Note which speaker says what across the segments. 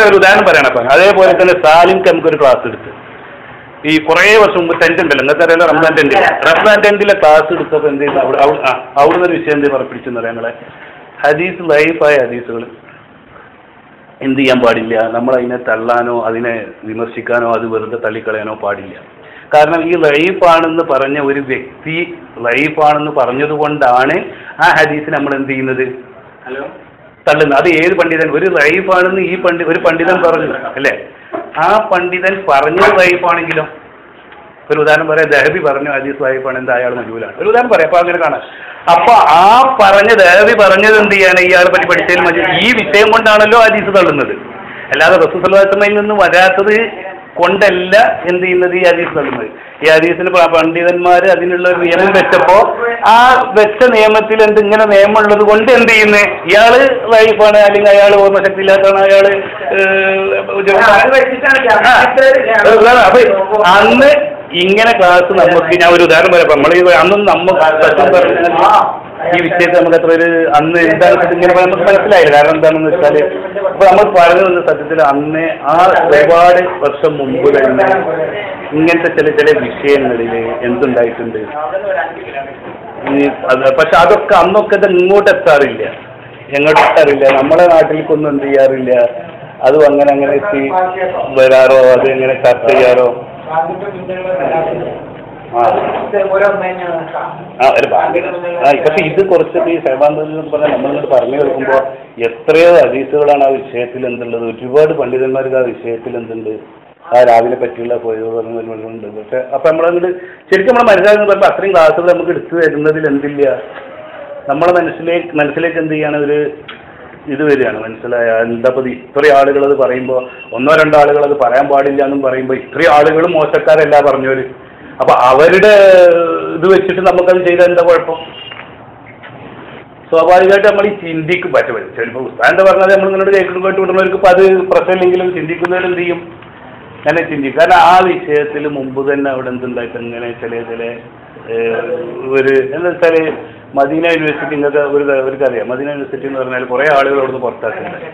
Speaker 1: ഒരു ഉദാഹരണം പറയണം. അപ്പം അതേപോലെ തന്നെ സാലിംക്ക് നമുക്കൊരു ക്ലാസ് എടുത്ത് ഈ കുറേ വർഷം മുമ്പ് ടെന്റ് ഉണ്ടല്ലോ, നിങ്ങൾക്ക് അറിയാലോ, റംസാൻ ടെന്റിലെ ക്ലാസ് എടുത്തപ്പോൾ എന്ത് ചെയ്തു, അവിടുന്ന് ഒരു വിഷയം എന്ത് പിടിച്ചെന്ന് പറയാം, ഞങ്ങളെ ഹദീസ് ലൈഫായ ഹദീസുകൾ എന്ത് ചെയ്യാൻ പാടില്ല, നമ്മൾ അതിനെ തള്ളാനോ അതിനെ വിമർശിക്കാനോ അത് വെറുതെ തള്ളിക്കളയാനോ പാടില്ല. കാരണം ഈ ലൈഫാണെന്ന് പറഞ്ഞ ഒരു വ്യക്തി ലൈഫാണെന്ന് പറഞ്ഞത് കൊണ്ടാണ് ആ ഹദീസ് നമ്മൾ എന്ത് ചെയ്യുന്നത്, തള്ളുന്നത്. അത് ഏത് പണ്ഡിതൻ, ഒരു ലൈഫാണെന്ന് ഒരു പണ്ഡിതൻ പറഞ്ഞു അല്ലേ, ആ പണ്ഡിതൻ പറഞ്ഞത് ലൈഫാണെങ്കിലും, ഒരു ഉദാഹരണം പറയാം, ദഹബി പറഞ്ഞു ഹദീസ് ലൈഫാണ്, എന്താ അയാൾ മജൂലാണ്, ഒരു ഉദാഹരണം പറയാം. അപ്പൊ അങ്ങനെ കാണാം. അപ്പൊ ആ ദഹബി പറഞ്ഞത് എന്ത് ചെയ്യാണ്, ഇയാളെ പറ്റി പഠിച്ചതിൽ ഈ വിഷയം കൊണ്ടാണല്ലോ ഹദീസ് തള്ളുന്നത്, അല്ലാതെ റസൂൽ സ്വല്ലല്ലാഹു അലൈഹി വസല്ലമയിൽ നിന്ന് വരാത്തത് കൊണ്ടല്ല എന്ത് ചെയ്യുന്നത് ഈ ഹദീസ് തള്ളുന്നത്. ഈ ഹദീസിന് പണ്ഡിതന്മാർ അതിനുള്ള ഒരു നിയമം വെച്ചപ്പോ ആ വെച്ച നിയമത്തിൽ ഇങ്ങനെ നിയമം ഉള്ളത് കൊണ്ട് എന്ത് ചെയ്യുന്നത്, ഇയാള് ലൈഫാണ് അല്ലെങ്കിൽ അയാൾ ഓർമ്മശക്തി ഇല്ലാത്തതാണ്, അയാള് അപ്പൊ അന്ന് ഇങ്ങനെ ക്ലാസ് നമുക്ക്, ഞാൻ ഒരു ഉദാഹരണം പറയാം, നമ്മൾ അന്നും നമുക്ക് സത്യം പറഞ്ഞ ഈ വിഷയത്തെ നമുക്ക് അത്ര ഒരു അന്ന് എന്താണ് ഇങ്ങനെ നമുക്ക് മനസ്സിലായില്ല. കാരണം എന്താണെന്ന് വെച്ചാൽ അപ്പൊ നമ്മൾ പറഞ്ഞു വന്ന സത്യത്തിൽ അന്ന് ആ ഒരുപാട് വർഷം മുമ്പ് തന്നെ ഇങ്ങനത്തെ ചില വിഷയങ്ങളിൽ എന്തുണ്ടായിട്ടുണ്ട്. പക്ഷെ അതൊക്കെ അന്നൊക്കെ ഇത് ഇങ്ങോട്ട് എത്താറില്ല, എങ്ങോട്ട് എത്താറില്ല, നമ്മളെ നാട്ടിലേക്കൊന്നും എന്ത് ചെയ്യാറില്ല, അതും അങ്ങനെ എത്തി വരാറോ അത് എങ്ങനെ ചർച്ച ചെയ്യാറോ. പക്ഷെ ഇത് കുറച്ചൊക്കെ ഈ സഹബാന്ധം പറഞ്ഞാൽ നമ്മളിങ്ങോട്ട് പറഞ്ഞു കേൾക്കുമ്പോൾ എത്രയോ ഹദീസുകളാണ് ആ വിഷയത്തിൽ എന്തുള്ളത്, ഒരുപാട് പണ്ഡിതന്മാർക്ക് ആ വിഷയത്തിൽ എന്തുണ്ട്, ആ രാവിലെ പറ്റിയുള്ള പോയുണ്ട്. പക്ഷെ അപ്പൊ നമ്മളങ്ങോട്ട് ശരിക്കും നമ്മൾ മനസ്സിലാക്കുന്നത് പറയുമ്പോൾ അത്രയും ക്ലാസ്സുകൾ നമുക്ക് എടുത്തു തരുന്നതിൽ എന്തില്ല, നമ്മളെ മനസ്സിലേക്ക് എന്ത് ചെയ്യാണ് ഒരു ഇത് വരികയാണ്. മനസ്സിലായ എന്താപ്പത് ഇത്രയും ആളുകൾ അത് പറയുമ്പോൾ, ഒന്നോ രണ്ടോ ആളുകൾ അത് പറയാൻ പാടില്ല എന്നും പറയുമ്പോൾ ഇത്രയും ആളുകളും മോശക്കാരല്ല പറഞ്ഞവര്. അപ്പൊ അവരുടെ ഇത് വെച്ചിട്ട് നമുക്കത് ചെയ്താൽ എന്താ കുഴപ്പം? സ്വാഭാവികമായിട്ട് നമ്മൾ ഈ ചിന്തിക്കും. പറ്റും ചിലപ്പോൾ ഉസ്താദ് എന്താ പറഞ്ഞാൽ നമ്മൾ ഇങ്ങോട്ട് കേട്ട് വിടുന്നവർക്ക് ഇപ്പം അത് പ്രശ്നമില്ലെങ്കിലും ചിന്തിക്കുന്നവർ എന്ത് ചെയ്യും, അങ്ങനെ ചിന്തിക്കും. കാരണം ആ വിഷയത്തിൽ മുമ്പ് തന്നെ അവിടെ എന്തുണ്ടായിട്ട് ഇങ്ങനെ ചില ഒരു എന്താ വെച്ചാൽ മദീന യൂണിവേഴ്സിറ്റി, നിങ്ങൾക്ക് അവർക്കറിയാം, മദീന യൂണിവേഴ്സിറ്റി എന്ന് പറഞ്ഞാൽ കുറേ ആളുകൾ അവിടുന്ന് പുറത്താക്കുന്നുണ്ട്.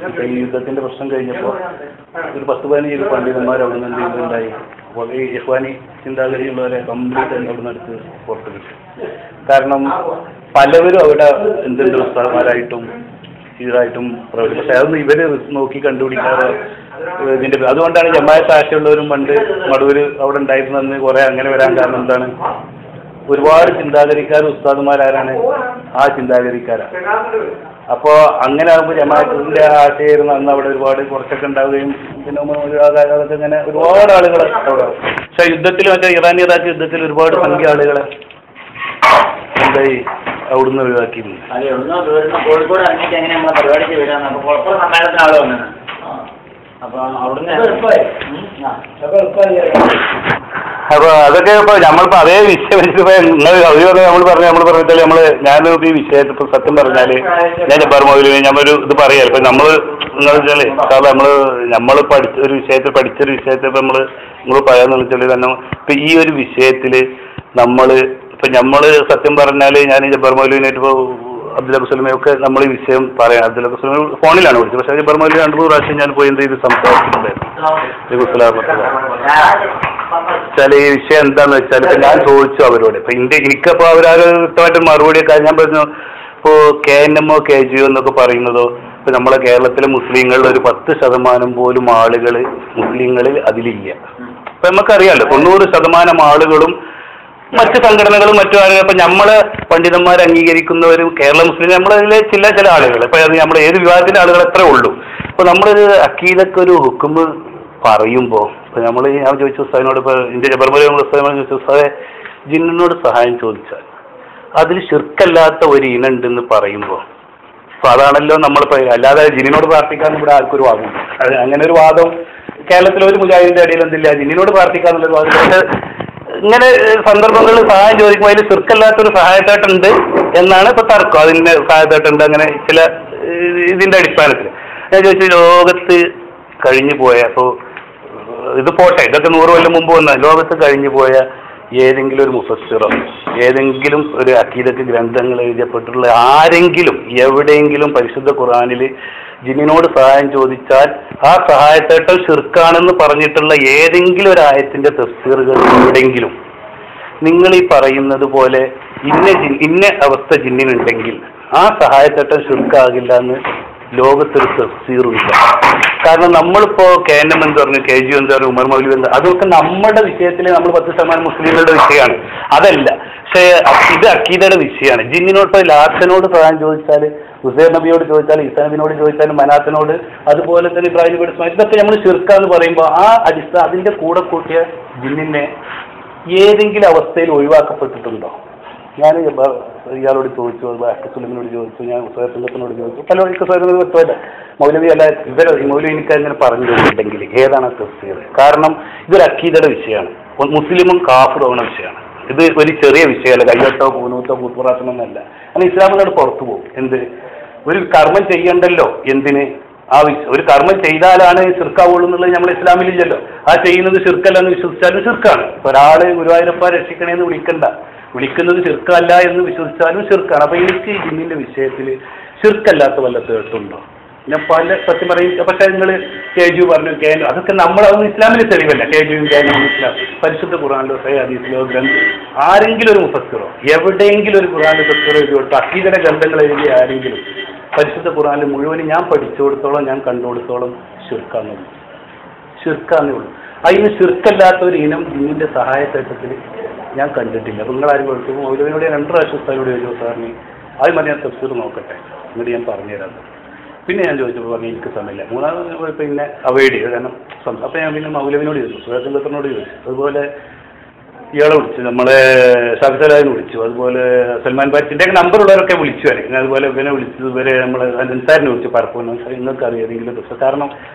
Speaker 1: ഇപ്പം ഈ യുദ്ധത്തിന്റെ പ്രശ്നം കഴിഞ്ഞപ്പോൾ ഒരു 10-15 പണ്ഡിതന്മാർ അവിടെ നിന്ന് എന്തുണ്ടായി, ഈ ഇഖ്വാനി ചിന്താഗതിയുള്ളവരെ കംപ്ലീറ്റ് അവിടുന്ന് എടുത്ത് പുറത്ത് കിട്ടും. കാരണം പലവരും അവിടെ എന്തുണ്ട് ഉസ്താദന്മാരായിട്ടും ഇതായിട്ടും പ്രവർത്തിക്കും. പക്ഷെ അതൊന്നും ഇവര് നോക്കി കണ്ടുപിടിക്കാതെ ഇതിന്റെ അതുകൊണ്ടാണ് ജമാഅത്ത് ആശയമുള്ളവരും പണ്ട് മടൂര് അവിടെ ഉണ്ടായിരുന്നെന്ന് കുറെ അങ്ങനെ വരാൻ കാരണം എന്താണ്, ഒരുപാട് ചിന്താഗതിക്കാർ ഉസ്താദുമാരാരാണ്, ആ ചിന്താഗതിക്കാരാണ്. അപ്പോ അങ്ങനെ ആകുമ്പോൾ ജമാഅത്തിന്റെ ആശയമായിരുന്നു അന്ന് അവിടെ ഒരുപാട് കുറച്ചൊക്കെ ഉണ്ടാവുകയും പിന്നെ അതൊക്കെ ഇങ്ങനെ ഒരുപാട് ആളുകൾ അവിടെ. പക്ഷെ യുദ്ധത്തിൽ മറ്റേ ഇറാൻ ഇറാഖ് യുദ്ധത്തിൽ ഒരുപാട് സംഖ്യ ആളുകളെ എന്തായി അവിടുന്ന് ഒഴിവാക്കിയിരുന്നു. അപ്പൊ അതൊക്കെ ഇപ്പൊ നമ്മളിപ്പോ അതേ വിഷയം വെച്ചിട്ട് നമ്മൾ പറഞ്ഞിട്ടാല് ഞാനൊക്കെ ഈ വിഷയത്തിൽ ഇപ്പൊ സത്യം പറഞ്ഞാല് ഞാൻ ജബ്ബാർ മൗലവി ഞമ്മൊരു ഇത് പറയാം. ഇപ്പൊ നമ്മള് എന്താ വെച്ചാല് നമ്മള് ഒരു വിഷയത്തിൽ പഠിച്ചൊരു വിഷയത്തിൽ ഇപ്പൊ നിങ്ങൾ പറയാന്ന് വെച്ചാല് തന്നെ ഇപ്പൊ ഈ ഒരു വിഷയത്തില് നമ്മള് സത്യം പറഞ്ഞാല് ഞാൻ ഈ ജബ്ബാർ മൗലവിനായിട്ട് ഇപ്പൊ അബ്ദുൽ മുസ്ലിമൊക്കെ നമ്മൾ ഈ വിഷയം പറയാം. അബ്ദുൽ മുസ്ലിം ഫോണിലാണ് വിളിച്ചത്. പക്ഷേ ജബ്ബാർ മൗലവി 2-3 പ്രാവശ്യം ഞാൻ പോയി എന്ത് ചെയ്ത് സംസാരിച്ചിട്ടുണ്ടായിരുന്നു. വെച്ചാൽ ഈ വിഷയം എന്താന്ന് വെച്ചാൽ ഇപ്പൊ ഞാൻ ചോദിച്ചു അവരോട്, ഇപ്പൊ എനിക്കപ്പോ അവരാരും വ്യക്തമായിട്ട് മറുപടിയൊക്കെ ഞാൻ പറഞ്ഞു. ഇപ്പോ KNMO KGO എന്നൊക്കെ പറയുന്നതോ ഇപ്പൊ നമ്മളെ കേരളത്തിലെ മുസ്ലിങ്ങളുടെ ഒരു 10% പോലും ആളുകൾ മുസ്ലിങ്ങളിൽ അതിലില്ല. ഇപ്പൊ നമുക്കറിയാലോ 90% ആളുകളും മറ്റ് സംഘടനകളും മറ്റു ആളുകൾ ഇപ്പൊ നമ്മളെ പണ്ഡിതന്മാർ അംഗീകരിക്കുന്നവരും കേരള മുസ്ലിം നമ്മളതിലെ ചില ആളുകൾ ഇപ്പൊ നമ്മൾ ഏത് വിഭാഗത്തിന്റെ ആളുകൾ എത്ര ഉള്ളൂ. ഇപ്പൊ നമ്മളൊരു അക്കീദക്ക് ഒരു ഹുക്കുമ് പറയുമ്പോ ഇപ്പൊ ഞാൻ ചോദിച്ചു ഉസ്താദിനോട്, ഇപ്പൊ ഇന്ത്യ ജബർമലി ഉസ്താദിനോട് ചോദിച്ചു, ഉസ്താദെ ജിന്നിനോട് സഹായം ചോദിച്ചാൽ അതിൽ ശിർക്കല്ലാത്ത ഒരു ഇനുണ്ടെന്ന് പറയുമ്പോ അപ്പൊ അതാണല്ലോ നമ്മളിപ്പോ, അല്ലാതെ ജിന്നിനോട് പ്രാർത്ഥിക്കാൻ ഇവിടെ ആർക്കൊരു വാദം, അങ്ങനെ ഒരു വാദം കേരളത്തിലെ ഒരു മുജാഹിദിന്റെ ഇടയിൽ എന്തില്ല, ജിന്നിനോട് പ്രാർത്ഥിക്കാന്നുള്ളൊരു വാദം. പക്ഷെ ഇങ്ങനെ സന്ദർഭങ്ങളിൽ സഹായം ചോദിക്കുമ്പോൾ അതിൽ ശിർക്കല്ലാത്തൊരു സഹായത്തായിട്ടുണ്ട് എന്നാണ് ഇപ്പൊ തർക്കം. അതിന്റെ സഹായത്തായിട്ടുണ്ട് അങ്ങനെ ചില ഇതിന്റെ അടിസ്ഥാനത്തിൽ ഞാൻ ചോദിച്ചു, ലോകത്ത് കഴിഞ്ഞു പോയ, അപ്പോ ഇത് പോട്ടെ ഇതൊക്കെ 100 കൊല്ലം മുമ്പ് വന്ന ലോകത്ത് കഴിഞ്ഞു പോയ ഏതെങ്കിലും ഒരു മുഫസ്സിറോ ഏതെങ്കിലും ഒരു അഖീദത്ത് ഗ്രന്ഥങ്ങൾ എഴുതപ്പെട്ടിട്ടുള്ള ആരെങ്കിലും എവിടെയെങ്കിലും പരിശുദ്ധ ഖുർആനിൽ ജിന്നിനോട് സഹായം ചോദിച്ചാൽ ആ സഹായത്തേട്ടൽ ശിർക്കാണെന്ന് പറഞ്ഞിട്ടുള്ള ഏതെങ്കിലും ഒരു ആയത്തിന്റെ തഫ്സീറുകൾ എവിടെയെങ്കിലും നിങ്ങൾ ഈ പറയുന്നത് പോലെ ഇന്ന അവസ്ഥ ജിന്നിനുണ്ടെങ്കിൽ ആ സഹായത്തേട്ടൽ ശിർക്കാകില്ല എന്ന് ലോകത്തൊരു തഫ്സീറുമില്ല. കാരണം നമ്മളിപ്പോ KNM എന്ന് പറഞ്ഞു, KGU എന്ന് പറഞ്ഞു, ഉമർ മൗലവി എന്ന്, അതൊക്കെ നമ്മുടെ വിഷയത്തിൽ നമ്മൾ 10% മുസ്ലിങ്ങളുടെ വിഷയമാണ്, അതല്ല. പക്ഷേ ഇത് അക്കീദയുടെ വിഷയമാണ്. ജിന്നിനോട് ലാത്തനോട് സഹായം ചോദിച്ചാൽ, ഹുസൈൻ നബിയോട് ചോദിച്ചാൽ, ഈസാ നബിനോട് ചോദിച്ചാൽ, മനാത്തിനോട്, അതുപോലെ തന്നെ ഇബ്രാഹിം നബിയോട്, ഇതൊക്കെ നമ്മൾ ശിർക്കാന്ന് പറയുമ്പോൾ ആ അതിന്റെ കൂടെ കൂട്ടിയ ജിന്നിനെ ഏതെങ്കിലും അവസ്ഥയിൽ ഒഴിവാക്കപ്പെട്ടിട്ടുണ്ടോ? ഞാൻ ഇയാളോട് ചോദിച്ചു, സുലൈമിനോട് ചോദിച്ചു, ഞാൻ സുഹൃത്തുനോട് ചോദിച്ചു, പലർക്കും വ്യക്തമല്ല. മൗലവി അല്ല മൗലവി എനിക്ക് അങ്ങനെ പറഞ്ഞു തന്നിട്ടുണ്ടെങ്കിൽ ഏതാണ് തഫ്സീർ? കാരണം ഇതൊരു അക്കീദയുടെ വിഷയമാണ്, മുസ്ലിമും കാഫിറും വിഷയമാണ്. ഇത് ഒരു ചെറിയ വിഷയമല്ല, കയ്യോട്ടോ പൂനൂത്തോ കൂത്തുപറാത്തണമെന്നല്ല. കാരണം ഇസ്ലാമിനോട് പുറത്തു പോകും. എന്ത് ഒരു കർമ്മം ചെയ്യണ്ടല്ലോ, എന്തിന് ഒരു കർമ്മം ചെയ്താലാണ് ശിർക്കാവുള്ളൂ എന്നുള്ളത് നമ്മൾ ഇസ്ലാമിലില്ലല്ലോ. ആ ചെയ്യുന്നത് ശിർക്കല്ലെന്ന് വിശ്വസിച്ചാലും ശിർക്കാണ്. ഒരാള് ഗുരുവായൂരപ്പ രക്ഷിക്കണേന്ന് വിളിക്കുന്നത് ശിർക്കല്ല എന്ന് വിശ്വസിച്ചാലും ശിർക്കാണ്. അപ്പൊ എനിക്ക് ജിന്നിന്റെ വിഷയത്തിൽ ശിർക്കല്ലാത്ത വല്ല തേട്ടുണ്ടോ? ഞാൻ സത്യം പറയും. പക്ഷെ നിങ്ങൾ KGU പറഞ്ഞു, അതൊക്കെ നമ്മളതൊന്നും ഇസ്ലാമിൽ തെളിവല്ല. KGU ഇസ്ലാം പരിശുദ്ധ ഖുർആനിലോ ഹദീസിലോ ആരെങ്കിലും ഒരു മുഫസ്സിറോ എവിടെയെങ്കിലും ഒരു ഖുർആനിലെ തഫ്സീർ എഴുതി കൊടുത്ത് അക്കീദയുടെ ഗ്രന്ഥങ്ങൾ എഴുതിയ ആരെങ്കിലും പരിശുദ്ധ ഖുർആനിൽ മുഴുവനും ഞാൻ പഠിച്ചുകൊടുത്തോളം, ഞാൻ കണ്ടുകൊടുത്തോളം ശിർക്കാന്നേ ഉള്ളൂ. അതിന് ശിർക്കല്ലാത്ത ഒരു ഇനം ജിന്നിന്റെ സഹായത്തേട്ടത്തിൽ ഞാൻ കണ്ടിട്ടില്ല. നിങ്ങളാരും കൊടുക്കും. മൗലവിനോട് 2 പ്രാവശ്യം ഉസ്താദിനോട് ചോദിച്ചു, സാറിന് ആദ്യം ഞാൻ തഫ്സീർ നോക്കട്ടെ, എന്നിട്ട് ഞാൻ പറഞ്ഞുതരാം. പിന്നെ ഞാൻ ചോദിച്ചപ്പോൾ പറഞ്ഞു എനിക്ക് സമയമില്ല. 3ാമത് പിന്നെ അവോയ്ഡ് ചെയ്തു. കാരണം അപ്പം ഞാൻ പിന്നെ മൗലവിനോട് ചോദിച്ചു, സുഹൃത്തുക്കളോട് ചോദിച്ചു, അതുപോലെ ഇയാളെ വിളിച്ചു, നമ്മളെ ഷാഫിസലാഹിനെ വിളിച്ചു, അതുപോലെ സൽമാൻ ബാറ്റിൻ്റെ നമ്പറുള്ളവരൊക്കെ വിളിച്ചു വരെ. അതുപോലെ ഇവനെ വിളിച്ചു, ഇവരെ നമ്മൾ അൻസാരിനെ വിളിച്ചു, പലപ്പോഴും നിങ്ങൾക്ക് അറിയാതെങ്കിലും ദിവസം. കാരണം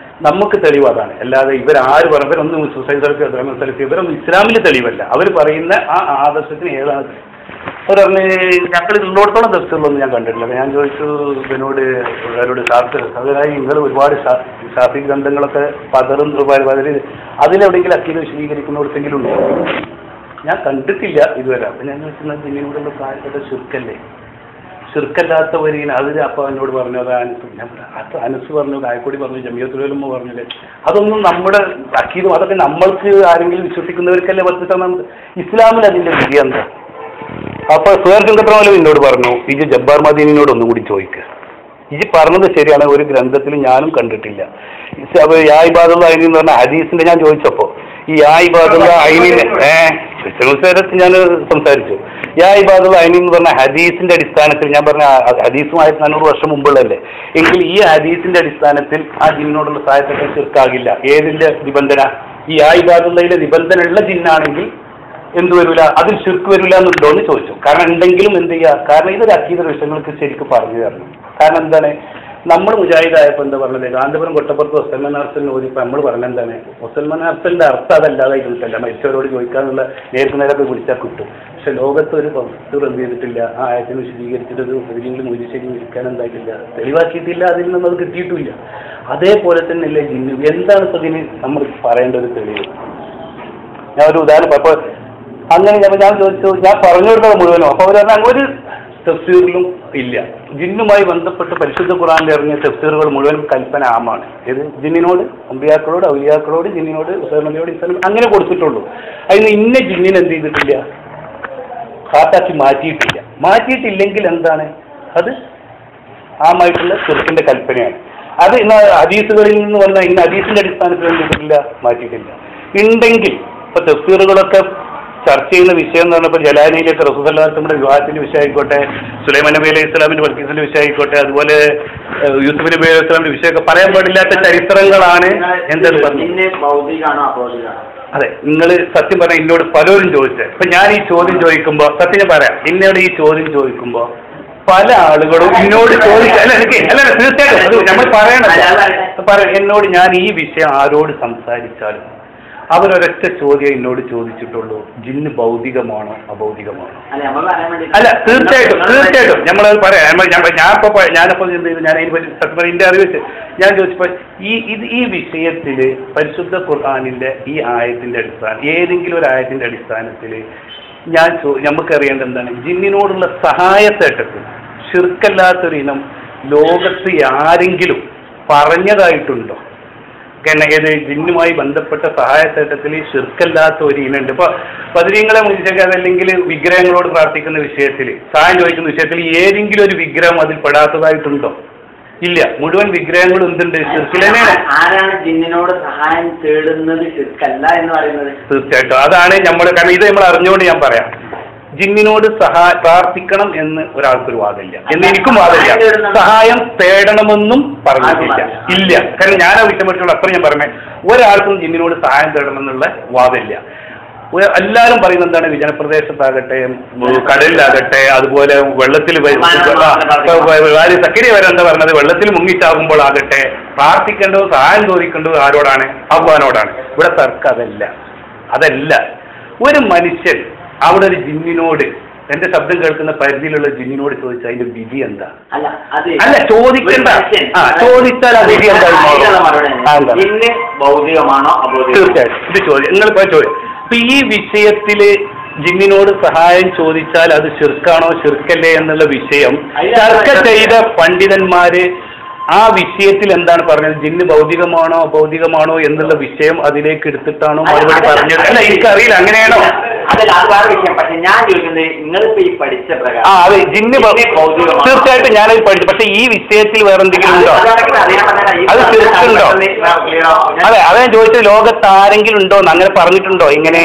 Speaker 1: നമുക്ക് തെളിവ് അതാണ്. അല്ലാതെ ഇവരാര് പറഞ്ഞു, ഇവരൊന്നും സുസൈഡ് സലഫി, അബ്ദുറഹ്മാൻ സലഫി, ഇവരൊന്നും ഇസ്ലാമിൽ തെളിവല്ല. അവർ പറയുന്ന ആ ആദർശത്തിന് ഏതാണ് തെളിവ്? അവർ പറഞ്ഞ് ഞങ്ങൾ ഉള്ളിടത്തോളം തഫ്സീറിലൊന്നും ഞാൻ കണ്ടിട്ടില്ല. ഞാൻ ചോദിച്ചു ഇവനോട്, അവരോട് സാധാരണ നിങ്ങൾ ഒരുപാട് ഷാഫി ഗ്രന്ഥങ്ങളൊക്കെ പതറും അതിലെവിടെയെങ്കിലും അക്കീദ വിശദീകരിക്കുന്നിടത്തെങ്കിലും ഉണ്ട്? ഞാൻ കണ്ടിട്ടില്ല ഇതുവരെ. അപ്പം ഞാൻ ചോദിക്കുന്നത് ജിന്നിനോടുള്ള പ്രായപ്പെട്ട ശിർക്കല്ലേ? ശിർക്കല്ലാത്തവരിന് അത് അപ്പോൾ എന്നോട് പറഞ്ഞു, അത് അനസ് പറഞ്ഞു, കായക്കൊടി പറഞ്ഞു, ജമിയത്തുൽ ഉലമ പറഞ്ഞില്ലേ. അതൊന്നും നമ്മുടെ അക്കീദും അതൊക്കെ നമ്മൾക്ക് ആരെങ്കിലും വിശ്വസിക്കുന്നവർക്കല്ലേ പറ്റിട്ടാണ്. ഇസ്ലാമിൽ അതിൻ്റെ വിധി എന്താ? അപ്പൊ സുഹൃത്തുക്കളോലും എന്നോട് പറഞ്ഞു, ഇത് ജബ്ബാർ മദീനിനോട് ഒന്നും കൂടി ചോദിക്കുക. ഇത് പറഞ്ഞത് ശരിയാണ്, ഒരു ഗ്രന്ഥത്തിൽ ഞാനും കണ്ടിട്ടില്ല. യാ ഇബാദുള്ള ഐനി എന്ന് പറഞ്ഞ ഹദീസിന്റെ ഞാൻ ചോദിച്ചപ്പോ ഈ യാ ഇബാദുള്ള ഐനിനെ ഞാൻ സംസാരിച്ചു. യാ ഇബാദുള്ള ഐനി എന്ന് പറഞ്ഞ ഹദീസിന്റെ അടിസ്ഥാനത്തിൽ ഞാൻ പറഞ്ഞ ഹദീസും 1400 വർഷം മുമ്പുള്ളല്ലേ, എങ്കിൽ ഈ ഹദീസിന്റെ അടിസ്ഥാനത്തിൽ ആ ജിന്നിനോടുള്ള സഹായത്തെ ശിർക്കാകില്ല. ഏതിന്റെ നിബന്ധന? ഈ യാ ഇബാദുള്ളയിലെ നിബന്ധന ഉള്ള ജിന്നാണെങ്കിൽ എന്ത് വരില്ല, അതിൽ ശിർക്ക് വരില്ല എന്നുണ്ടോ എന്ന് ചോദിച്ചു. കാരണം ഉണ്ടെങ്കിലും എന്ത് ചെയ്യുക? കാരണം ഇതൊരു അക്കീദ വിഷയങ്ങൾക്ക് ശരിക്കും പറഞ്ഞു തരണം. കാരണം എന്താണ്, നമ്മൾ മുജാഹിദായപ്പോൾ എന്താ പറഞ്ഞത്, ഗാന്ധിപുരം കൊട്ടപ്പുറത്ത് മുസൽമാൻ അർസലിന് ഓതിപ്പോൾ നമ്മൾ പറഞ്ഞ എന്താണ്, മുസൽമാൻ അർസലിന്റെ അർത്ഥം അതല്ലാതെ കിട്ടില്ല, മരിച്ചവരോട് ചോദിക്കാന്നുള്ള നേർക്ക് നേരൊക്കെ വിളിച്ചാൽ കിട്ടും. പക്ഷെ ലോകത്ത് ഒരു തഫ്സീർ എന്ത് ചെയ്തിട്ടില്ല, ആ ആയത്തിന് വിശദീകരിച്ചിട്ട് ഒരു മുരിശേരി വിളിക്കാൻ എന്തായിട്ടില്ല, തെളിവാക്കിയിട്ടില്ല, അതിൽ നിന്നും അത് കിട്ടിയിട്ടില്ല. അതേപോലെ തന്നെ അല്ലേ ജിന്നു. എന്താണ് ഇപ്പം ഇതിന് നമ്മൾ പറയേണ്ട ഒരു തെളിവ്? ഞാൻ ഒരു ഉദാഹരണം അപ്പോൾ അങ്ങനെ ഞാൻ ചോദിച്ചു, ഞാൻ പറഞ്ഞു കൊടുത്തത് മുഴുവനും. അപ്പോൾ അവർ പറഞ്ഞാൽ ഒരു തഫ്സീറിലും ഇല്ല. ജിന്നുമായി ബന്ധപ്പെട്ട് പരിശുദ്ധ ഖുർആനിൽ ഇറങ്ങിയ തഫ്സീറുകൾ മുഴുവനും കൽപ്പന ആമാണ്. ഇത് ജിന്നിനോട്, അമ്പിയാക്കളോട്, ഔലിയാക്കളോട്, ജിന്നിനോട്, ഉസൈമനോട്, ഇസ്ലാം അങ്ങനെ കൊടുത്തിട്ടുള്ളൂ. അതിന് ഇന്ന ജിന്നിന് എന്ത് ചെയ്തിട്ടില്ല, ഖാത്താക്കി മാറ്റിയിട്ടില്ല. മാറ്റിയിട്ടില്ലെങ്കിൽ എന്താണ് അത്? ആമായിട്ടുള്ള ശിർക്കിന്റെ കൽപ്പനയാണ്. അത് ഇന്ന് ഹദീസുകളിൽ നിന്ന് വന്ന ഇന്ന് ഹദീസിന്റെ അടിസ്ഥാനത്തിൽ എന്ത് ചെയ്തിട്ടില്ല, മാറ്റിയിട്ടില്ല. ഉണ്ടെങ്കിൽ ഇപ്പൊ തഫ്സീറുകളൊക്കെ ചർച്ച ചെയ്യുന്ന വിഷയം എന്ന് പറഞ്ഞപ്പോൾ ജലാനിയിലേക്ക് റസൂലുള്ളാഹിയുടെ വിവാഹത്തിന്റെ വിഷയമായിക്കോട്ടെ, സുലൈമാൻ നബി അലൈഹി ഇസ്ലാമിന്റെ ബൽക്കീസിന്റെ വിഷയമായിക്കോട്ടെ, അതുപോലെ യൂസുഫ് നബി അലൈഹി ഇസ്ലാമിന്റെ വിഷയമൊക്കെ പറയാൻ പാടില്ലാത്ത ചരിത്രങ്ങളാണ്. എന്തെന്ന് പറഞ്ഞു? അതെ, നിങ്ങൾ സത്യം പറഞ്ഞാൽ എന്നോട് പലരും ചോദിച്ചത്. ഇപ്പൊ ഞാൻ ഈ ചോദ്യം ചോദിക്കുമ്പോ സത്യം പറയാം, എന്നോട് ഈ ചോദ്യം ചോദിക്കുമ്പോ പല ആളുകളും എന്നോട് ചോദിച്ചാൽ തീർച്ചയായിട്ടും നമ്മൾ പറയണം. എന്നോട് ഞാൻ ഈ വിഷയം ആരോട് സംസാരിച്ചാലും അവരൊരൊറ്റ ചോദ്യം എന്നോട് ചോദിച്ചിട്ടുള്ളൂ, ജിന്ന് ഭൗതികമാണോ അഭൗതികമാണോ? അല്ല, തീർച്ചയായിട്ടും നമ്മളത് പറയാം. ഞാനപ്പോൾ എന്ത് ചെയ്തു, ഞാൻ അതിന് സത്യം എന്റെ അറിവ് വെച്ച് ഞാൻ ചോദിച്ചപ്പോൾ ഈ വിഷയത്തിൽ പരിശുദ്ധ ഖുർആനിന്റെ ഈ ആയത്തിന്റെ അടിസ്ഥാനം, ഏതെങ്കിലും ഒരു ആയത്തിന്റെ അടിസ്ഥാനത്തിൽ നമുക്കറിയേണ്ടത് എന്താണ്, ജിന്നിനോടുള്ള സഹായത്തേട്ടത്തിൽ ശിർക്കല്ലാത്തൊരു ഇനം ലോകത്ത് ആരെങ്കിലും പറഞ്ഞതായിട്ടുണ്ടോ? ഏത് ജിന്നുമായി ബന്ധപ്പെട്ട സഹായത്തേട്ടത്തിൽ ശിർക്കല്ലാത്ത ഒരു ഇനുണ്ട്. ഇപ്പൊ ബദരീങ്ങളെ മുന്നിച്ചൊക്കെ അതല്ലെങ്കിൽ വിഗ്രഹങ്ങളോട് പ്രാർത്ഥിക്കുന്ന വിഷയത്തിൽ, സഹായം ചോദിക്കുന്ന വിഷയത്തിൽ ഏതെങ്കിലും ഒരു വിഗ്രഹം അതിൽ പെടാത്തതായിട്ടുണ്ടോ? ഇല്ല. മുഴുവൻ വിഗ്രഹങ്ങളും എന്തുണ്ട്? ശിർക്കിലെന്നെയാണ്.
Speaker 2: ആരാണ് ജിന്നിനോട് സഹായം തേടുന്നത് ശിർക്കല്ല എന്ന് പറയുന്നത്?
Speaker 1: തീർച്ചയായിട്ടും അതാണ് നമ്മൾ, കാരണം ഇത് നമ്മൾ അറിഞ്ഞുകൊണ്ട് ഞാൻ പറയാം. ജിന്നിനോട് പ്രാർത്ഥിക്കണം എന്ന് ഒരാൾക്കൊരു വാദമില്ല, എന്ന് എനിക്കും വാദമില്ല. സഹായം തേടണമെന്നും പറഞ്ഞിട്ടില്ല, ഇല്ല. കാരണം ഞാൻ ആ വിഷയമായിട്ടുള്ള അത്ര ഞാൻ പറഞ്ഞേ, ഒരാൾക്കും ജിന്നിനോട് സഹായം തേടണമെന്നുള്ള വാദമില്ല. എല്ലാവരും പറയുന്നത് എന്താണ്? വിജനപ്രദേശത്താകട്ടെ, കടലിലാകട്ടെ, അതുപോലെ വെള്ളത്തിൽ സക്കരിയ വരെ എന്താ പറഞ്ഞത്, വെള്ളത്തിൽ മുങ്ങിച്ചാകുമ്പോഴാകട്ടെ പ്രാർത്ഥിക്കേണ്ടത്, സഹായം ചോദിക്കേണ്ടത് ആരോടാണ്? അള്ളാഹിനോടാണ്. ഇവിടെ തർക്കം അതല്ല. ഒരു മനുഷ്യൻ അവിടെ ഒരു ജിന്നിനോട്, എന്റെ ശബ്ദം കേൾക്കുന്ന പരിധിയിലുള്ള ജിന്നിനോട് ചോദിച്ചാൽ അതിന്റെ വിധി എന്താ? അല്ല, ചോദിക്കണ്ട. ചോദിച്ചാൽ ആ വിധി എന്താ? തീർച്ചയായിട്ടും ഇത് ചോദ്യം നിങ്ങളിപ്പോ ചോദ്യം. അപ്പൊ ഈ വിഷയത്തില് ജിന്നിനോട് സഹായം ചോദിച്ചാൽ അത് ശിർക്കാണോ ശിർക്കല്ലേ എന്നുള്ള വിഷയം ചർച്ച ചെയ്ത പണ്ഡിതന്മാര് ആ വിഷയത്തിൽ എന്താണ് പറഞ്ഞത്? ജിന്ന് ഭൗതികമാണോ അഭൗതികമാണോ എന്നുള്ള വിഷയം അതിലേക്ക് എടുത്തിട്ടാണോ മറുപടി പറഞ്ഞത്? അല്ല, എനിക്കറിയില്ല, അങ്ങനെയാണോ?
Speaker 2: പക്ഷെ ഞാൻ ചോദിക്കുന്നത്, നിങ്ങളിപ്പോ ഈ പഠിച്ച പ്രകാരം
Speaker 1: അതെ, ജിന്ന് തീർച്ചയായിട്ടും ഞാനത് പഠിച്ചു. പക്ഷെ ഈ വിഷയത്തിൽ വേറെ എന്തെങ്കിലും ഉണ്ടോ? അത് ശിർക്കുണ്ടോ? അതെ, ഞാൻ ചോദിച്ചത് ലോകത്ത് ആരെങ്കിലും ഉണ്ടോ എന്ന് അങ്ങനെ പറഞ്ഞിട്ടുണ്ടോ? ഇങ്ങനെ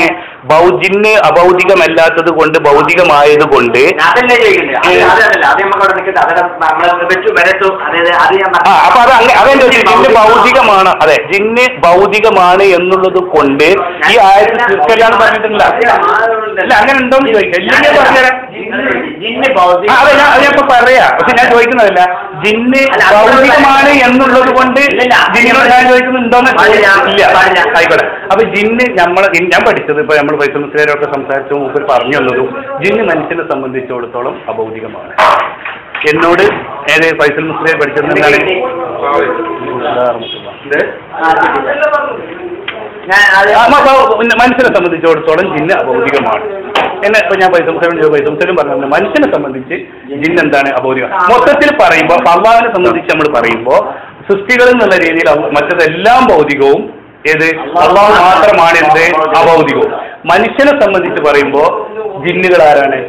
Speaker 1: ജിന്ന് അഭൗതികമല്ലാത്തത് കൊണ്ട് ഭൗതികമായത് കൊണ്ട് അപ്പൊ അതേ ജിന്ന് ഭൗതികമാണ്. അതെ, ജിന്ന് ഭൗതികമാണ് എന്നുള്ളത് കൊണ്ട് ഈ ആയത്തിൽ ശിർക്കല്ലാന്ന് പറഞ്ഞിട്ടില്ല. അല്ല, അങ്ങനെ ഉണ്ടോന്ന് ചോദിക്കാം. ഇല്ലെങ്കിൽ പറഞ്ഞുതരാം. അതെ, ഞാനിപ്പോ പറയാ. പക്ഷെ ഞാൻ ചോദിക്കുന്നതല്ല, ജിന്ന് ഭൗതികമാണ് എന്നുള്ളത് കൊണ്ട് ജിന്നിനോട് ഞാൻ ചോദിക്കുന്നുണ്ടോന്ന് ഇല്ല. ആയിക്കോട്ടെ. അപ്പൊ ജിന്ന് ഞാൻ പഠിച്ചത് ഇപ്പൊ നമ്മൾ ഫൈസൽ മുസ്ലിയാരൊക്കെ സംസാരിച്ചു മുമ്പ് പറഞ്ഞു തന്നതും ജിന്ന് മനുഷ്യനെ സംബന്ധിച്ചിടത്തോളം അഭൗതികമാണ്. എന്നോട് ഫൈസൽ മുസ്ലിയാർ പഠിച്ചത് എന്താണ്? മനുഷ്യനെ സംബന്ധിച്ചിടത്തോളം ജിന്ന് അഭൗതികമാണ്. എന്നെ ഇപ്പൊ ഞാൻ പൈസലും പറഞ്ഞു, മനുഷ്യനെ സംബന്ധിച്ച് ജിന്ന് എന്താണ്? അഭൗതികം. മൊത്തത്തിൽ പറയുമ്പോൾ അള്ളാഹിനെ സംബന്ധിച്ച് നമ്മൾ പറയുമ്പോൾ സൃഷ്ടികൾ എന്നുള്ള രീതിയിൽ മറ്റതെല്ലാം ഭൗതികവും, അള്ളാഹു മാത്രമാണ് എന്ത്? അഭൗതികവും. മനുഷ്യനെ സംബന്ധിച്ച് പറയുമ്പോൾ ജിന്നുകൾ ആരാണ്?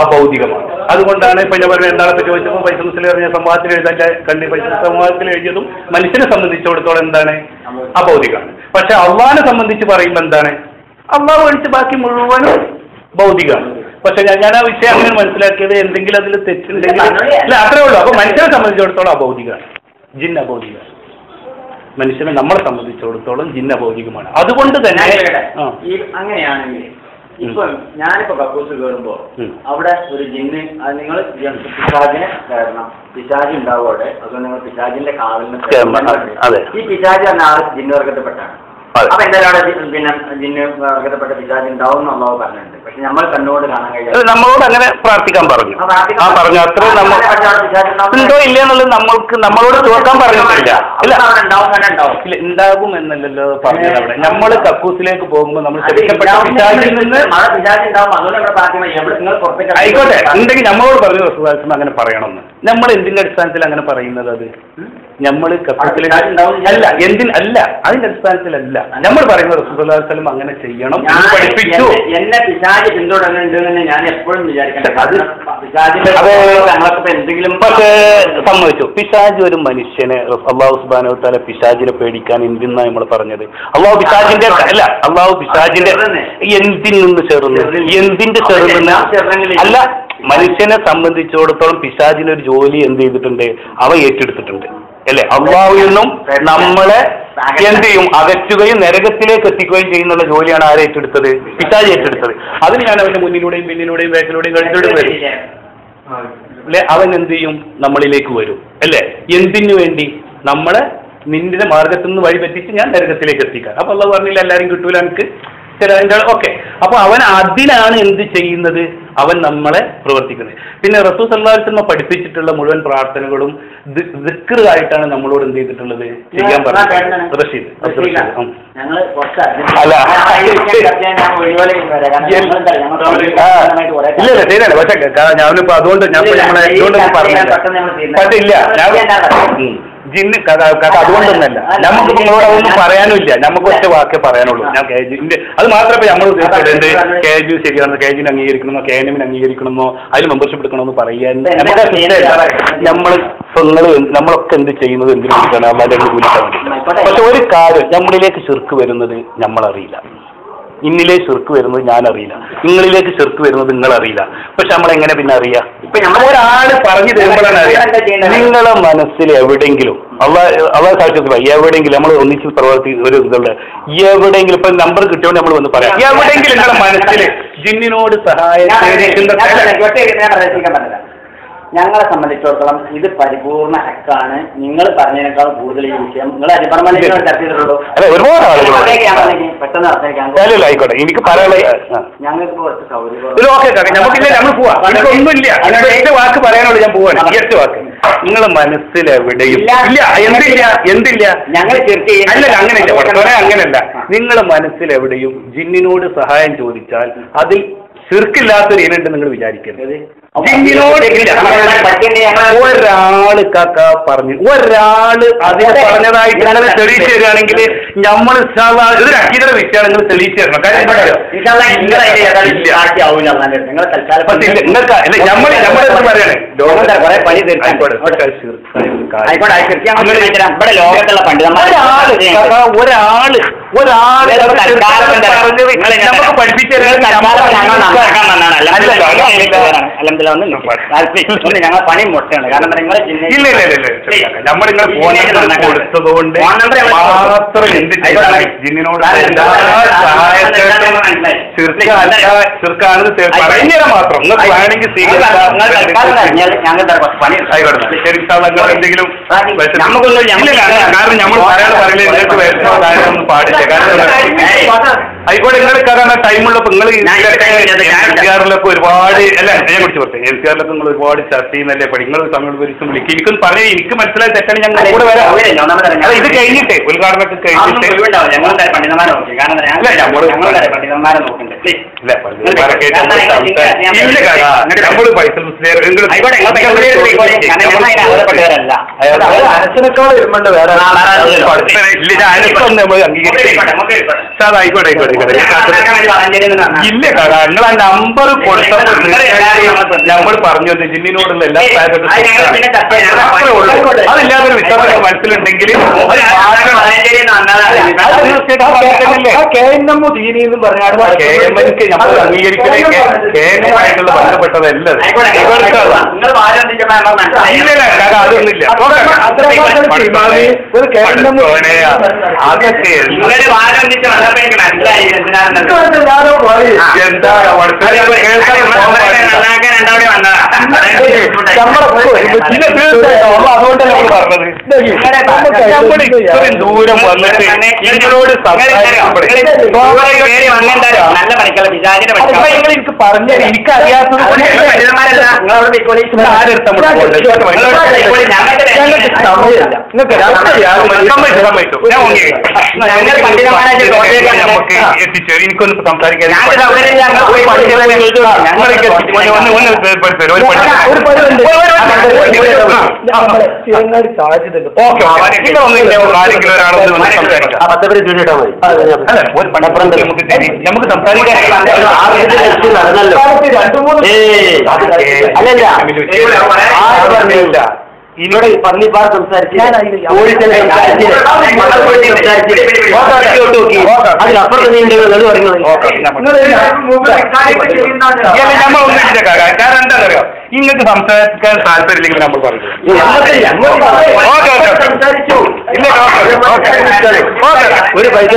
Speaker 1: അഭൗതികമാണ്. അതുകൊണ്ടാണ് ഇപ്പൊ ഞാൻ പറഞ്ഞ എന്താണൊക്കെ ചോദിച്ചപ്പോൾ ഫൈസൽ മുസ്ലിം പറഞ്ഞ സംവാദത്തിൽ എഴുതാൻ കണ്ടി സംവാദത്തിൽ എഴുതിയതും മനുഷ്യനെ സംബന്ധിച്ചിടത്തോളം എന്താണ്? അഭൗതികമാണ്. പക്ഷെ അള്ളാഹിനെ സംബന്ധിച്ച് പറയുമ്പോൾ എന്താണ്? അള്ളാഹു ഒഴിച്ച് ബാക്കി മുഴുവനും ഭൗതികമാണ്. പക്ഷെ ഞാൻ ആ വിഷയം അങ്ങനെ മനസ്സിലാക്കിയത് എന്തെങ്കിലും അതിൽ തെറ്റുണ്ടെങ്കിൽ അല്ല, അത്രേ ഉള്ളൂ. അപ്പൊ മനുഷ്യനെ സംബന്ധിച്ചിടത്തോളം അഭൗതികമാണ്, ജിന്ന് അഭൗതികമാണ്. മനുഷ്യനെ നമ്മളെ സംബന്ധിച്ചിടത്തോളം ജിന്ന് അഭൗതികമാണ്. അതുകൊണ്ട് തന്നെ
Speaker 2: അങ്ങനെയാണെങ്കിൽ ഇപ്പൊ ഞാനിപ്പോ കക്കൂസ് കയറുമ്പോ അവിടെ ഒരു ജിന്ന്, അത് നിങ്ങൾ പിശാചിനെ കയറണം, പിശാജ് ഉണ്ടാവും അവിടെ. അതുകൊണ്ട് നിങ്ങൾ പിശാജിന്റെ കാവലിന് ഈ പിശാജ് എന്ന ആൾ ജിന്ന് വർഗത്തിൽപ്പെട്ടാണ്. അപ്പൊ എന്തായാലും അവിടെ പിന്നെ ജിന്ന് വർഗത്തിൽപ്പെട്ട പിശാജ് ഉണ്ടാവും എന്നുള്ളത് പറഞ്ഞിട്ടുണ്ട്. പക്ഷെ നമ്മൾ കണ്ണുകൊണ്ട് കാണാൻ കഴിയും. നമ്മളോട് അങ്ങനെ പ്രാർത്ഥിക്കാൻ പറഞ്ഞു. പറഞ്ഞു അത്ര ഉണ്ടോ ഇല്ല എന്നുള്ളത് നമ്മളോട് ചോദിക്കാൻ പറഞ്ഞിട്ടില്ല. ഉണ്ടാകും എന്നല്ലല്ലോ പറഞ്ഞത്. അവിടെ നമ്മൾ കക്കൂസിലേക്ക് പോകുമ്പോൾ നമ്മൾ ശരിക്കപ്പെട്ട പിശാചിൽ നിന്ന് ആയിക്കോട്ടെ ഉണ്ടെങ്കിൽ നമ്മളോട് പറഞ്ഞു റസൂലുള്ളാഹി അങ്ങനെ പറയണമെന്ന്. നമ്മൾ എന്തിന്റെ അടിസ്ഥാനത്തിൽ അങ്ങനെ പറയുന്നത്? അത് നമ്മൾ കക്കൂസിലേക്ക് അല്ല, അല്ല അതിന്റെ അടിസ്ഥാനത്തിലല്ല നമ്മൾ പറയുന്നത്. റസൂലുള്ളാഹി സ്വല്ലല്ലാഹു അലൈഹി വസല്ലം അങ്ങനെ ചെയ്യണം പഠിപ്പിച്ചു. എന്നെ പിശാച് പിന്തുടരുന്നുണ്ടെന്ന് ഞാൻ എപ്പോഴും വിചാരിക്കണം. എന്തെങ്കിലും പക്ഷേ സമ്മതിച്ചു. പിശാച് ഒരു മനുഷ്യനെ അള്ളാഹു സുബ്ഹാനഹു വ തആല പിശാചിനെ പേടിക്കാൻ എന്തിനാ നമ്മൾ പറഞ്ഞത്? അള്ളാഹു പിശാചിന്റെ അല്ല, അള്ളാഹു പിശാചിന്റെ എന്തിൽ നിന്ന് ചേർന്ന്, എന്തിന്റെ ചേർന്ന് അല്ല. മനുഷ്യനെ സംബന്ധിച്ചിടത്തോളം പിശാചിനൊരു ജോലി എന്ത് ചെയ്തിട്ടുണ്ട്? അവ ഏറ്റെടുത്തിട്ടുണ്ട് അല്ലെ? അള്ളാഹുവിൽ നിന്നും നമ്മളെ എന്ത് ചെയ്യും? അകറ്റുകയും നരകത്തിലേക്ക് എത്തിക്കുകയും ചെയ്യുന്നുള്ള ജോലിയാണ് ആരെ ഏറ്റെടുത്തത്? പിശാച് ഏറ്റെടുത്തത്. അതിന് ഞാൻ അവന്റെ മുന്നിലൂടെയും പിന്നിലൂടെയും ബാക്കിലൂടെയും കഴുത്തിലൂടെയും വരും അല്ലെ? അവൻ എന്ത് ചെയ്യും? നമ്മളിലേക്ക് വരും അല്ലെ? എന്തിനു വേണ്ടി? നമ്മളെ നിന്റെ മാർഗത്തിൽ നിന്ന് വഴിപറ്റിച്ച് ഞാൻ നരകത്തിലേക്ക് എത്തിക്കാൻ. അപ്പൊ അള്ളാഹു പറഞ്ഞില്ല എല്ലാരും കിട്ടൂല എനിക്ക് ഓക്കെ. അപ്പൊ അവൻ അതിനാണ് എന്ത് ചെയ്യുന്നത്? അവൻ നമ്മളെ പ്രവർത്തിക്കുന്നത്. പിന്നെ റസൂൽ സല്ലല്ലാഹു അലൈഹി വസല്ലം പഠിപ്പിച്ചിട്ടുള്ള മുഴുവൻ പ്രാർത്ഥനകളും ദിക്ർ ആയിട്ടാണ് നമ്മളോട് എന്ത് ചെയ്തിട്ടുള്ളത്? ചെയ്യാൻ പറഞ്ഞത്. റഷീദ് അല്ല ഇല്ല ശരിയല്ല. പക്ഷെ ഞാനിപ്പോ അതുകൊണ്ട് ഞാൻ പറഞ്ഞില്ല. ജിന്ന് കഥ അതുകൊണ്ടൊന്നല്ല, നമുക്ക് നിങ്ങളോട് അതൊന്നും പറയാനുമില്ല. നമുക്ക് ഒറ്റ വാക്കേ പറയാനുള്ളൂ. ഞാൻ KG അത് മാത്രമേ നമ്മൾ ഉദ്ദേശിച്ചത്. എന്ത് KG ശരിയാണെന്നോ, KG അംഗീകരിക്കണമെന്നോ, KNM അംഗീകരിക്കണമെന്നോ, അതിൽ മെമ്പർഷിപ്പ് എടുക്കണമെന്ന് പറയാൻ നമ്മളൊക്കെ എന്ത് ചെയ്യുന്നത് എന്തിനു വേണ്ടിയിട്ടാണ്? അല്ലാതെ കൂലിക്കാൻ വേണ്ടിയിട്ടാണ്. പക്ഷെ ഒരു കാര്യം, നമ്മളിലേക്ക് ശിർക്ക് വരുന്നത് നമ്മളറിയില്ല. ഇന്നിലെ ശിർക്ക് വരുന്നത് ഞാൻ അറിയില്ല, നിങ്ങളിലേക്ക് ശിർക്ക് വരുന്നത് നിങ്ങളറിയില്ല. പക്ഷെ നമ്മളെങ്ങനെ പിന്നെ അറിയാം? ഒരാള് പറഞ്ഞു തരുമ്പോഴാണ് അറിയാം. നിങ്ങളെ മനസ്സിൽ എവിടെയെങ്കിലും അള്ളാഹ് സാക്ഷ്യത്തിൽ എവിടെയെങ്കിലും നമ്മൾ ഒന്നിച്ച് പ്രവർത്തി ഒരു ഇതുണ്ട്, എവിടെയെങ്കിലും ഇപ്പൊ നമ്പർ കിട്ടിയോണ്ട് നമ്മൾ വന്ന് പറയാം, എവിടെയെങ്കിലും നിങ്ങളുടെ മനസ്സിൽ ജിന്നിനോട് സഹായം
Speaker 3: ഞങ്ങളെ സംബന്ധിച്ചിടത്തോളം ഇത് പരിപൂർണ്ണ ഹക്കാണ്. നിങ്ങൾ പറഞ്ഞതിനേക്കാൾ കൂടുതൽ ഈ വിഷയം നിങ്ങൾ അജിപർമനെ ചർച്ച ചെയ്തിട്ടുള്ളൂ.
Speaker 2: ഒരുപാട് ആളുകൾ
Speaker 3: പെട്ടെന്ന്
Speaker 2: ആയിക്കോട്ടെ. എനിക്ക് പറയാനുള്ള
Speaker 3: ഞങ്ങൾക്ക് കുറച്ച് സൗകര്യം
Speaker 2: നമ്മൾ പോവാം. ഒന്നുമില്ല, വാക്ക് പറയാനുള്ളൂ. ഞാൻ പോവാണ്. ഒറ്റ വാക്ക്, നിങ്ങളെ മനസ്സിൽ എവിടെയും എന്തില്ല
Speaker 3: ഞങ്ങൾ
Speaker 2: അല്ലല്ല, അങ്ങനെയല്ല, അങ്ങനെയല്ല. നിങ്ങളെ മനസ്സിൽ എവിടെയും ജിന്നിനോട് സഹായം ചോദിച്ചാൽ അതിൽ ശിർക്കില്ലാത്തൊരു ഇനുണ്ട് നിങ്ങൾ വിചാരിക്കരുത്. ഒരാള് കാക്ക പറഞ്ഞു, ഒരാള് അതിനെ പറഞ്ഞതായിട്ട് നിങ്ങൾ തെളിയിച്ചു തരികയാണെങ്കിൽ നമ്മൾ ഇതൊരു അക്കീതയുടെ വിഷയമാണ്. നിങ്ങൾ തെളിയിച്ചു തരണം.
Speaker 3: ലോകത്തുള്ള പണ്ഡിതന്മാർ
Speaker 2: നമുക്ക് പഠിപ്പിച്ചു
Speaker 3: ഞങ്ങൾ പണി മുട്ടയാണ്. കാരണം
Speaker 2: നമ്മളിങ്ങനെ കൊടുത്തതുകൊണ്ട് മാത്രം എന്ത് ജിന്നിനോട് പറഞ്ഞാൽ മാത്രം നിങ്ങൾക്ക് വേണമെങ്കിൽ എന്തെങ്കിലും കാരണം നമ്മൾ പറയാതെ പറയില്ല. നിങ്ങൾക്ക് വിഷമോ കാര്യമൊന്നും പാടില്ല. കാരണം ആയിക്കോട്ടെ, നിങ്ങൾ കാരണം ടൈമുള്ളപ്പോ നിങ്ങൾ NCR-ലൊക്കെ ഒരുപാട് അല്ല ഞാൻ കുറിച്ച് പറഞ്ഞു. NCR-ലൊക്കെ നിങ്ങൾ ഒരുപാട് ചർച്ച ചെയ്യുന്നല്ലേ പടി. നിങ്ങൾ തമിഴ് പരിസം വിളിക്കും. എനിക്കൊന്ന് പറഞ്ഞു, എനിക്ക് മനസ്സിലായി തെറ്റാണ്. ഞങ്ങൾ കൂടെ വരാം. ഇത് കഴിഞ്ഞിട്ട് ഉദ്ഘാടനമൊക്കെ കഴിഞ്ഞിട്ട് നമ്മൾ പൈസ മനസ്സിനേക്കാൾ വരുമ്പോണ്ട് വേറെ ആയിക്കോട്ടെ ഇല്ല കഥ. നിങ്ങൾ ആ നമ്പർ കൊടുത്തപ്പോൾ നമ്മൾ പറഞ്ഞു ജിന്നിനോടുള്ള എല്ലാ അതില്ലാതൊരു വിശ്വാസം മനസ്സിലുണ്ടെങ്കിൽ KNM ദീനിന്ന് പറഞ്ഞാൽ KMNക്ക് നമ്മൾ അംഗീകരിക്കുന്ന KNM-ആയിട്ടുള്ള ബന്ധപ്പെട്ടതല്ല. അതൊന്നുമില്ല. അതൊക്കെ അതുകൊണ്ടല്ലേ നമ്മൾ പറഞ്ഞത്. ഇത്രയും ദൂരം വന്നിട്ട് നിങ്ങളോട് എനിക്ക് പറഞ്ഞത് എനിക്കറിയാത്തത് നമുക്ക് എത്തിച്ചു. എനിക്കൊന്ന് സംസാരിക്കാൻ നമുക്ക് സംസാരിക്കാൻ
Speaker 3: ഇവിടെ പന്നിപ്പാർ സംസാരിച്ച് അതിനപ്പുറത്ത് നീ ഉണ്ടെന്ന് പറയുന്നത്.
Speaker 2: കാരണം എന്താ അറിയോ, ഇങ്ങക്ക് സംസാരിക്കാൻ താല്പര്യമില്ലെങ്കിൽ നമ്മൾ പറയും.
Speaker 3: ഒരു പൈസ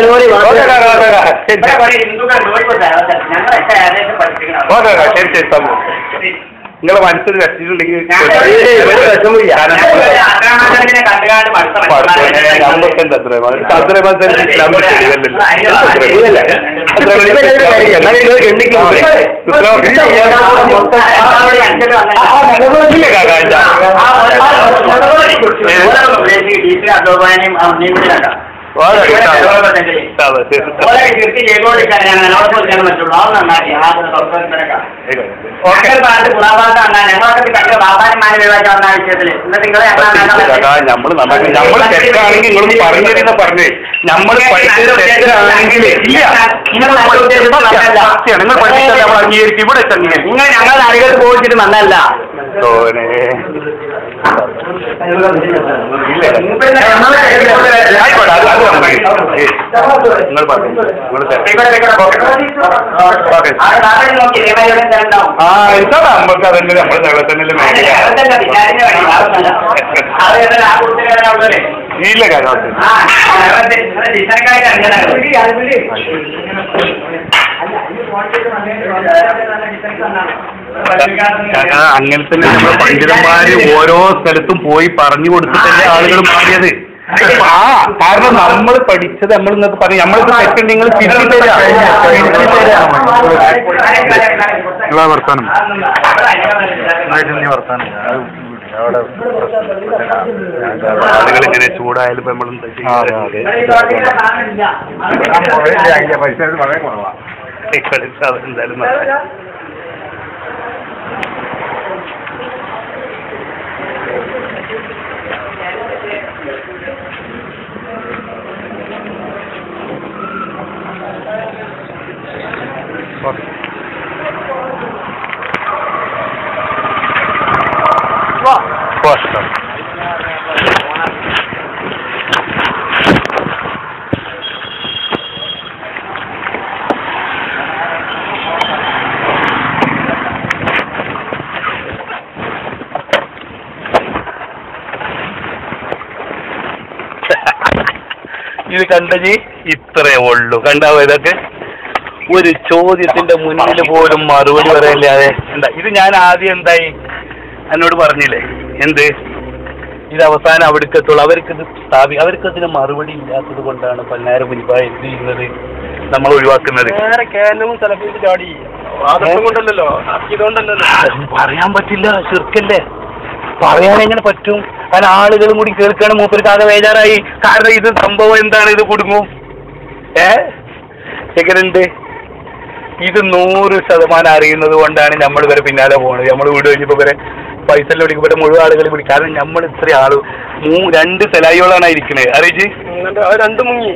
Speaker 2: ശരി ശരി നിങ്ങളെ മനസ്സിൽ വെച്ചിട്ടുണ്ടെങ്കിൽ നമ്മള് തെറ്റാണെങ്കിൽ നിങ്ങൾ പറഞ്ഞിരുന്ന പറഞ്ഞേ നമ്മൾ പഠിച്ചതാണെങ്കിൽ ഇല്ല നിങ്ങൾ പഠിച്ചാൽ നമ്മൾ അംഗീകരിക്കും ഇവിടെ
Speaker 3: നിങ്ങൾ ഞങ്ങളുടെ അരികത്ത് പോയിട്ട് നന്നല്ല
Speaker 2: നമുക്ക് അതന്നെ നമ്മൾ നിലത്തന്നെ മേഖല ഇല്ല കാര്യം അങ്ങനെ തന്നെ നമ്മൾ പണ്ഡിതന്മാര് ഓരോ സ്ഥലത്തും പോയി പറഞ്ഞു കൊടുത്തിട്ടല്ലേ ആളുകൾ മാറിയത്. കാരണം നമ്മൾ പഠിച്ചത് നമ്മൾ നിങ്ങൾക്ക് പറയും നമ്മളിപ്പോ തെറ്റുണ്ട് നിങ്ങൾ തിരിച്ചു വർത്താനം ആളുകൾ ഇങ്ങനെ ചൂടായാലും ഇപ്പൊ നമ്മൾ എന്താ എന്തായാലും ഇത് കണ്ടജി ഇത്രയേ ഉള്ളൂ. കണ്ടാവോ ഇതൊക്കെ ഒരു ചോദ്യത്തിന്റെ മുന്നിൽ പോലും മറുപടി പറയില്ലാതെ എന്താ ഇത്. ഞാൻ ആദ്യം എന്തായി എന്നോട് പറഞ്ഞില്ലേ എന്ത് ഇത് അവസാനം അവിടേക്കെത്തുള്ളൂ. അവർക്കിത് അവർക്കതിന് മറുപടി ഇല്ലാത്തത് കൊണ്ടാണ് പതിനായിരം മുൻപ് എന്ത് ചെയ്യുന്നത് നമ്മൾ ഒഴിവാക്കുന്നത്. പറയാൻ പറ്റില്ല, ശിർക്കല്ലേ, പറയാൻ എങ്ങനെ പറ്റും? കാരണം ആളുകളും കൂടി കേൾക്കണം. മൂപ്പർക്ക് ആകെ ബേജാറായി. കാരണം ഇത് സംഭവം എന്താണ്, ഇത് കുടുങ്ങും. എങ്ങനെയുണ്ട്? ഇത് 100% അറിയുന്നത് കൊണ്ടാണ് നമ്മൾ ഇവരെ പിന്നാലെ പോകുന്നത്. നമ്മൾ വീട് കഴിഞ്ഞപ്പോ ഇവരെ പൈസ വിളിക്കുമ്പോൾ മുഴുവൻ ആളുകൾ വിളിക്കും. കാരണം നമ്മൾ ഇത്ര ആള് 2 സെലായികളാണ് ഇരിക്കുന്നത്. അറിയിച്ച് 2 മുങ്ങി